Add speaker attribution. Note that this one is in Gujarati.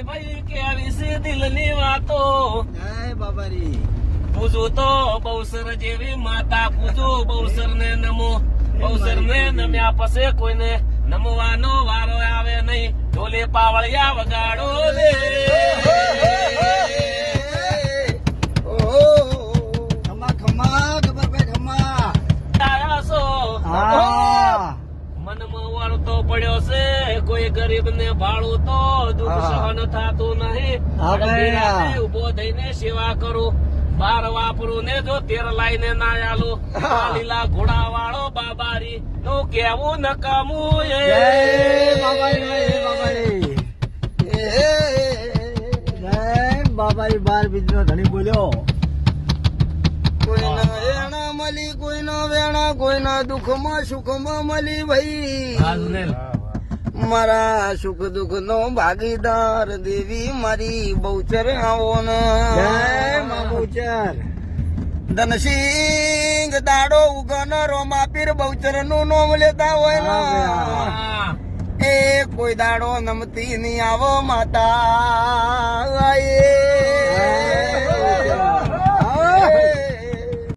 Speaker 1: ભાઈ કેવી છે દિલની વાતો
Speaker 2: જય બાબારી.
Speaker 1: પૂજું તો બહુસર જેવી માતા પૂજું બહુસર ને નમો બહુસર ને નમ્યા પછી કોઈને નમવાનો વારો આવે નહીં ઢોલે પાવળિયા વગાડો રે
Speaker 2: ખમા ખમા ગબ્બરભાઈ ખમા.
Speaker 1: આયા છો
Speaker 2: હા.
Speaker 1: મનમાં વળતો પડ્યો છે કોઈ ગરીબ ને ભાડું તો દુઃખ સહન થતું નહીં
Speaker 2: હા ભાઈ.
Speaker 1: અને ઉભો થઈને સેવા કરું બાર વાપરું ને જો તેર લાઈને ના આલું લીલા ઘોડા વાળો બાબારી નું કેવું નકામું
Speaker 2: જય બાબારી. જય બાબારી. જય બાબારી. બાર બીજનો ધણી બોલ્યો. કોઈના વેણા મળી કોઈના વેણા કોઈના દુઃખમાં સુખમાં મળી ભાઈ. મારા સુખ દુઃખ નો ભાગીદાર દેવી મારી બહુચર આવો ને. જય મા બહુચર. ધનસિંહ દાડો ઉગન રોમા પીર બહુચર નું નામ લેતા હોય ને એ કોઈ દાડો નમતી નહીં આવો માતા.